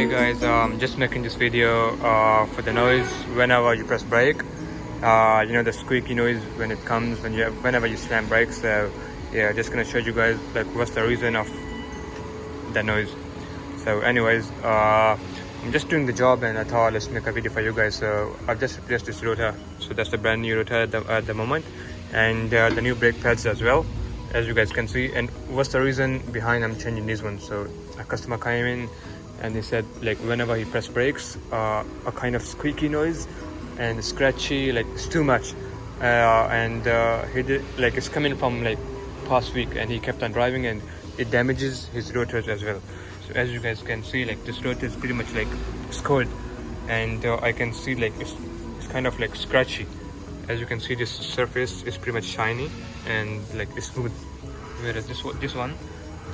Hey guys, just making this video for the noise whenever you press brake. You know, the squeaky noise when it comes whenever you slam brakes. So yeah, just gonna show you guys like what's the reason of the noise. So anyways, I'm just doing the job and I thought let's make a video for you guys. So I've just replaced this rotor. So that's the brand new rotor at the moment, and the new brake pads as well, as you guys can see. And what's the reason behind I'm changing these ones? So a customer came in and he said like whenever he press brakes, a kind of squeaky noise and scratchy, like it's too much. And he did like it's coming from like past week, and he kept on driving and it damages his rotors as well. So as you guys can see, like this rotor is pretty much like scored, and I can see like it's kind of like scratchy. As you can see, this surface is pretty much shiny and like it's smooth, whereas this one,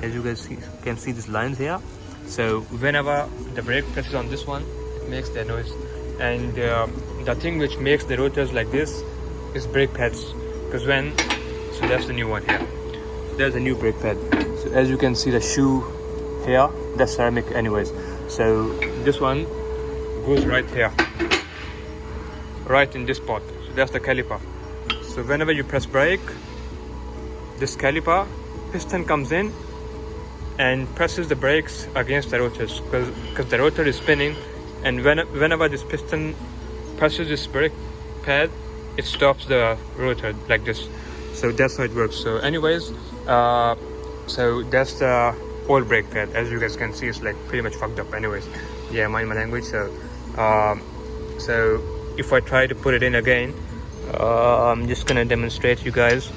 as you guys can see these lines here. So whenever the brake presses on this one, it makes that noise. And the thing which makes the rotors like this is brake pads, because so that's the new one here. There's a new brake pad. So as you can see, the shoe here, that's ceramic anyways. So this one goes right here, right in this spot. So that's the caliper. So whenever you press brake, this caliper piston comes in and presses the brakes against the rotors, because the rotor is spinning, and whenever this piston presses this brake pad, it stops the rotor like this. So that's how it works. So anyways, so that's the old brake pad. As you guys can see, it's like pretty much fucked up anyways. Yeah, mind my language. So so if I try to put it in again, I'm just gonna demonstrate you guys.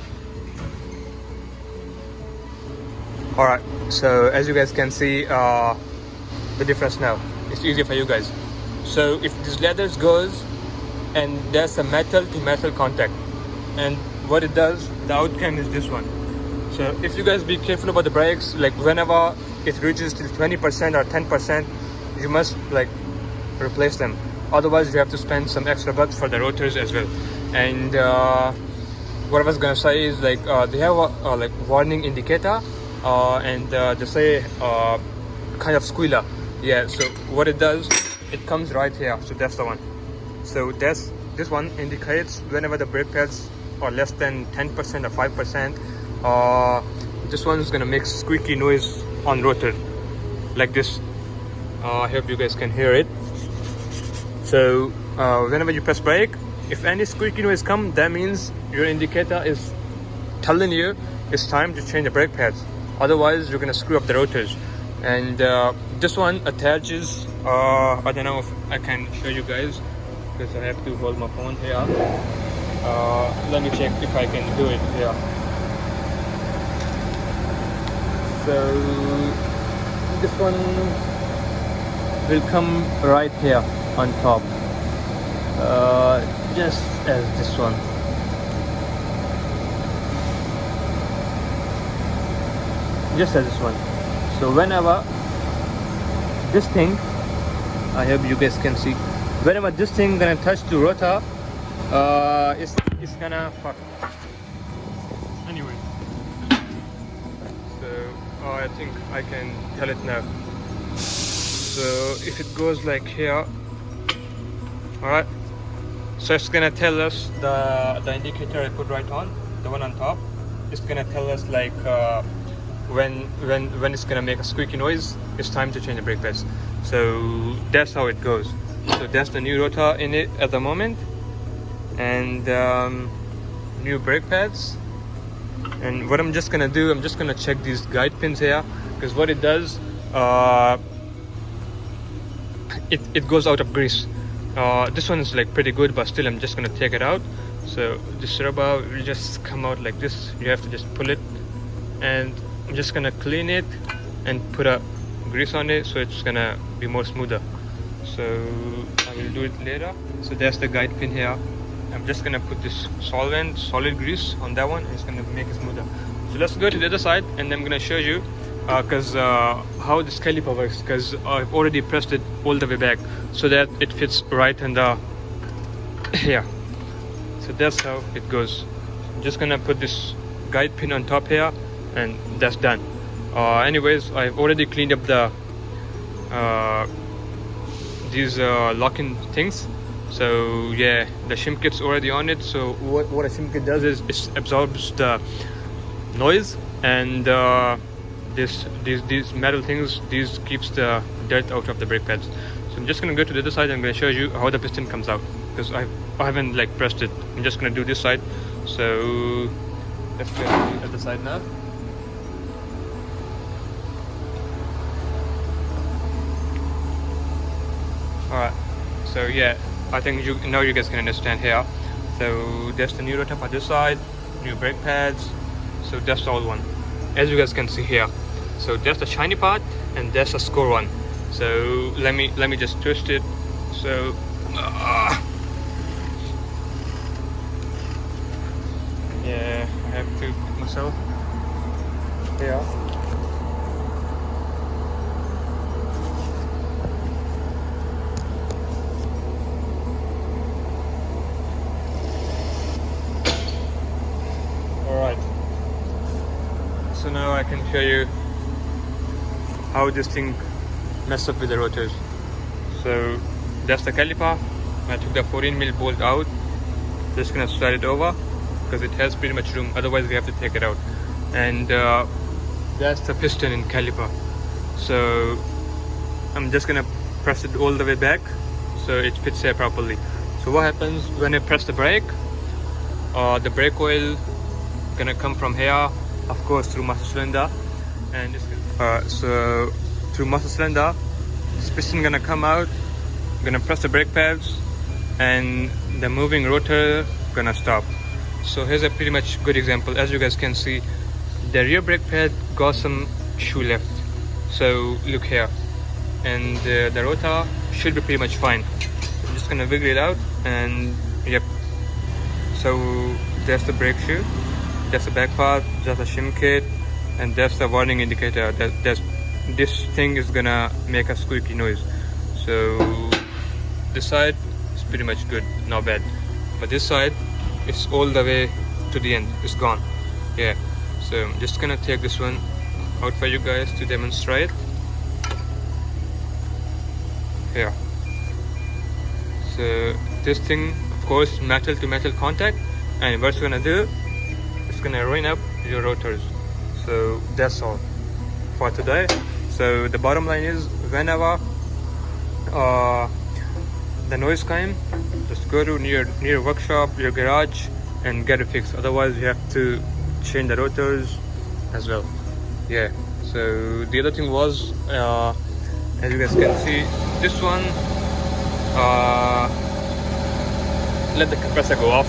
All right, so as you guys can see the difference now. It's easier for you guys. So if this leather goes and there's a metal to metal contact, and what it does, the outcome is this one. So if you guys be careful about the brakes, like whenever it reaches to 20% or 10%, you must like replace them. Otherwise you have to spend some extra bucks for the rotors as well. And what I was gonna say is like they have a like warning indicator, and they say kind of squealer. Yeah, so what it does, it comes right here. So that's the one. So this one indicates whenever the brake pads are less than 10% or 5%, this one is gonna make squeaky noise on rotor like this. I hope you guys can hear it. So whenever you press brake, if any squeaky noise comes, that means your indicator is telling you it's time to change the brake pads. Otherwise you're gonna screw up the rotors. And this one attaches, I don't know if I can show you guys because I have to hold my phone here. Let me check if I can do it here. So this one will come right here on top, just as this one. Just as this one. So whenever this thing, I hope you guys can see, whenever this thing gonna touch the rotor, it's gonna fuck. Anyway, so I think I can tell it now. So if it goes like here, all right. So it's gonna tell us the indicator I put right on, the one on top. It's gonna tell us like when it's gonna make a squeaky noise, it's time to change the brake pads. So that's how it goes. So that's the new rotor in it at the moment, and new brake pads. And what I'm just gonna do, I'm just gonna check these guide pins here, because what it does, it goes out of grease. This one is like pretty good, but still I'm just gonna take it out. So this rubber will just come out like this. You have to just pull it, and I'm just gonna clean it and put a grease on it, so it's gonna be more smoother. So I will do it later. So there's the guide pin here. I'm just gonna put this solid grease on that one, and it's gonna make it smoother. So let's go to the other side, and then I'm gonna show you how this caliper works, because I've already pressed it all the way back so that it fits right in the here. So that's how it goes. I'm just gonna put this guide pin on top here, and that's done. Anyways, I've already cleaned up the these locking things. So yeah, the shim kit's already on it. So what a shim kit does is it absorbs the noise, and these metal things, these keeps the dirt out of the brake pads. So I'm just gonna go to the other side. I'm gonna show you how the piston comes out, because I haven't like pressed it. I'm just gonna do this side. So let's go to the other side now. Alright, so yeah, I think now you guys can understand here. So there's the new rotor on this side, new brake pads. So that's all one, as you guys can see here. So that's the shiny part, and that's the score one. So let me just twist it. So yeah, I have to put myself here. Alright, so now I can show you how this thing messed up with the rotors. So that's the caliper. I took the 14mm bolt out. Just gonna slide it over because it has pretty much room, otherwise we have to take it out. And that's the piston and caliper. So I'm just gonna press it all the way back so it fits here properly. So what happens when I press the brake, the brake oil gonna come from here, of course, through master cylinder, and so through master cylinder this piston gonna come out, gonna press the brake pads, and the moving rotor gonna stop. So here's a pretty much good example. As you guys can see, the rear brake pad got some shoe left, so look here, and the rotor should be pretty much fine. So I'm just gonna wiggle it out, and yep, so that's the brake shoe, that's the back part, that's the shim kit, and that's the warning indicator that this thing is gonna make a squeaky noise. So this side is pretty much good, not bad, but this side is all the way to the end, it's gone. Yeah, so I'm just gonna take this one out for you guys to demonstrate. Here, so this thing, of course, metal to metal contact, and what it's gonna do, it's gonna ruin up your rotors. So that's all for today. So the bottom line is, whenever the noise comes, just go to near workshop, your garage, and get it fixed. Otherwise you have to change the rotors as well. Yeah, so the other thing was, as you guys can see, this one, let the compressor go off.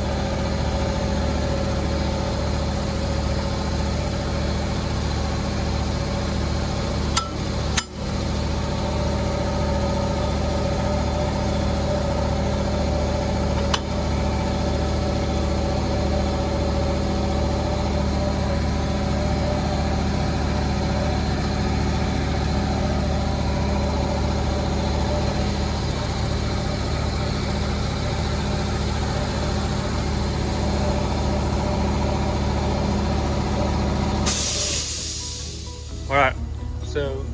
Alright, so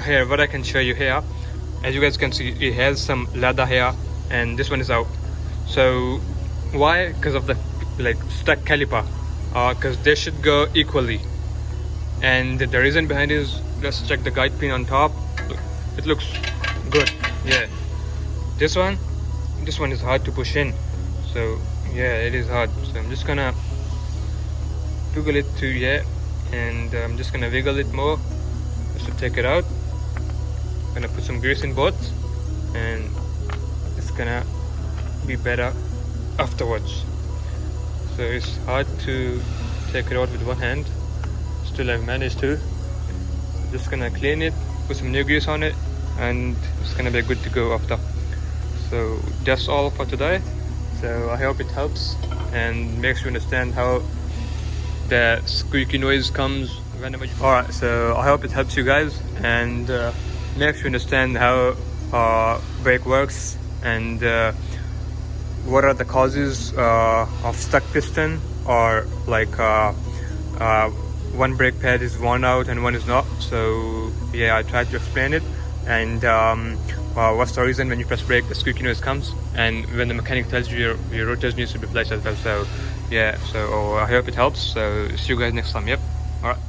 here what I can show you here, as you guys can see, it has some leather here, and this one is out. So why? Because of the stuck caliper, because they should go equally. And the reason behind is, let's check the guide pin on top. It looks good. Yeah, this one is hard to push in. So yeah, it is hard. So I'm just gonna toggle it to and I'm just gonna wiggle it more just to take it out. I'm gonna put some grease in both, and it's gonna be better afterwards. So it's hard to take it out with one hand, still I've managed to. Just gonna clean it, put some new grease on it, and it's gonna be good to go after. So that's all for today. So I hope it helps and makes you understand how the squeaky noise comes whenever you... Alright, so I hope it helps you guys and makes you understand how brake works, and what are the causes of stuck piston, or one brake pad is worn out and one is not. So yeah, I tried to explain it, and what's the reason when you press brake the squeaky noise comes, and when the mechanic tells you your rotors needs to be replaced as well. So yeah, so I hope it helps. So see you guys next time. Yep, all right.